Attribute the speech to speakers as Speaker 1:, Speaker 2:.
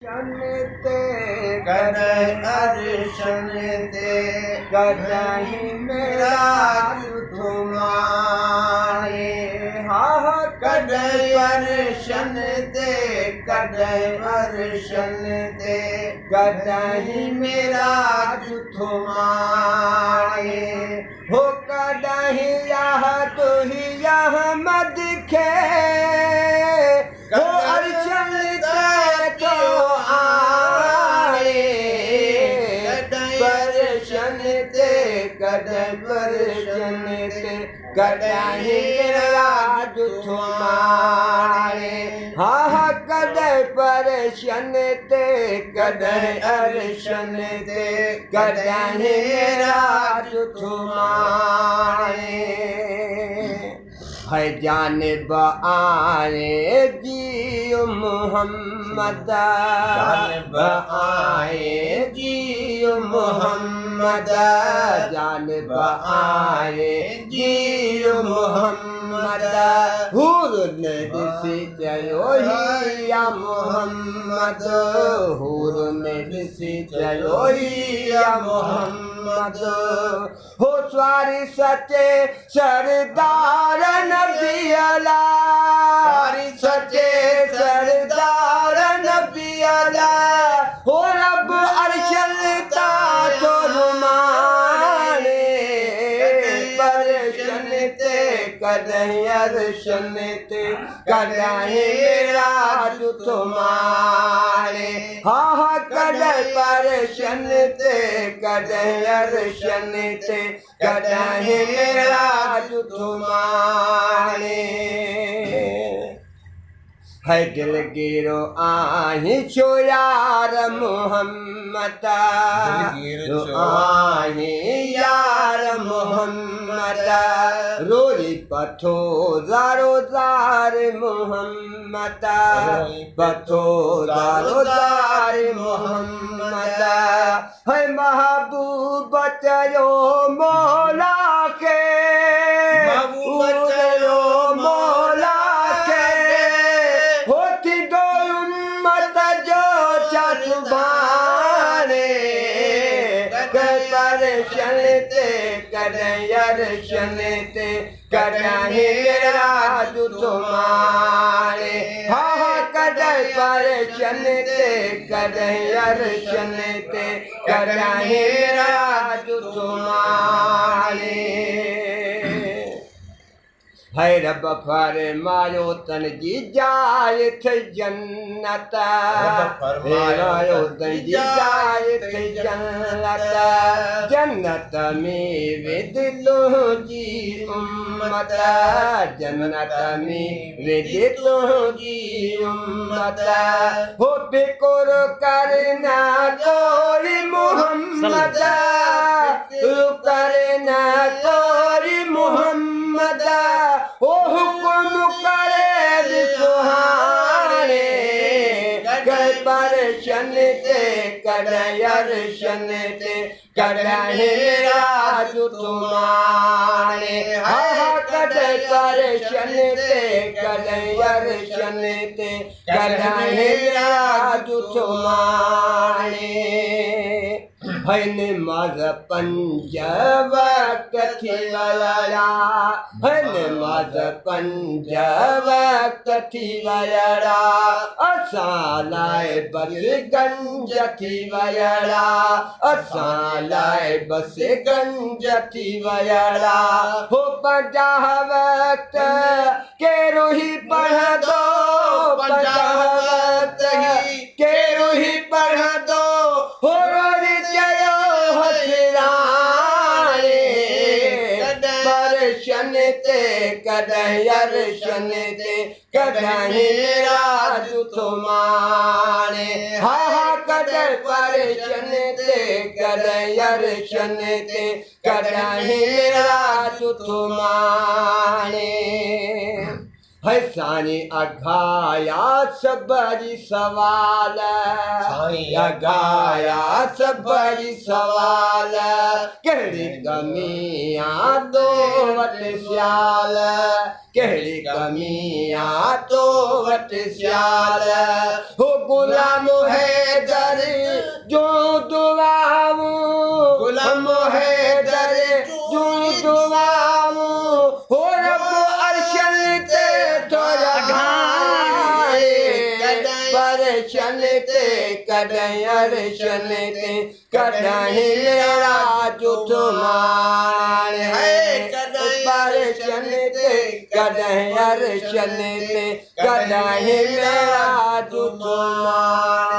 Speaker 1: ते कदय अर्शन ते कदहि मेरा तुम्हारे हा कदय अर्शन ते कदय अर्शन ते कदहि मेरा तुम्हारे हो कदहि यह तो ही यह मद खे हो अर्शन तो कदय परशन ते कदहि राज तुम्हारे हा कदय परशन ते कदय अर्शन ते कदहि राज तुम्हारे है जानिब आए जियो मोहम्मद जानिब आए जियो मोहम्मद जानिब आए जियो मोहम्मद हुर ने दिसी चयो या मोहम्मद हुर ने दिसी चयो या मोहम्मद हो स्वारी सचे सरदार नबी अला स्वारी सचे सरदार नबी अला हो रब अर्शल ता तो रुमाने परशन ते कदहि अर्शन ते कदहि राज तुम्हारे हा कदय परशन ते कदय अर्शन ते कदहि राज तुम्हारे है दिलगिरो आहि छो यार मोहम्मद दिलगिरो आहि यार मोहम्मद रोई पथो जारो जार मोहम्मद पथो जारो जार मोहम्मद है महबूब चयो मौला के महबूब चयो मौला के होती दो उम्मत जो चुबाने परशन ते कदय अर्शन ते कदहि राज तुम्हारे हा कदय परशन ते कदय अर्शन ते कदहि राज तुम्हारे है रब फरमायो तन जी जाए थे जन्नत फरमायो तन जी जाए थे जन्नत जन्नत में विद लो जी उम्मत जन्नत में विद लो जी उम्मत हो फिक्र करना कोई मोहम्मद करना कोई मोहम्मद ओ हुक्म करे सुहाने कदय परशन ते कदय अर्शन ते कदहि राज तुम्हारे हा कदय परशन ते कदय अर्शन ते कदहि राज तुम्हारे है नमाज पंज वक्त थी वरा है नमाज पंज वक्त थी वरा असां लाइ बस गंज थी वरा असां लाइ बस गंज थी वरा हो पंजाह वक्त केरो ही पढ़ंदो पंजाह वक्त केरो ही पढ़ंदो हो ते कदय अर्शन ते कदहि राज तुम्हारे हा कदय परशन ते कदय अर्शन ते कदहि राज तुम्हारे है सानी अघाया सबरी सवाल अगाया सबई सवाल कहिड़ी कमी आ तो वटि सियाल कहिड़ी कमी आ तो वटि सियाल हो गुलाम हैदर जो दुआऊं गुलाम हैदर जो दुआऊं हो रब अर्शन ते थोड़ा परशन ते कॾहिं अर्शन ते कॾहिं मेरा जुठ माणे परशन ते कॾहिं अर्शन ते कॾहिं मेरा जुठ माणे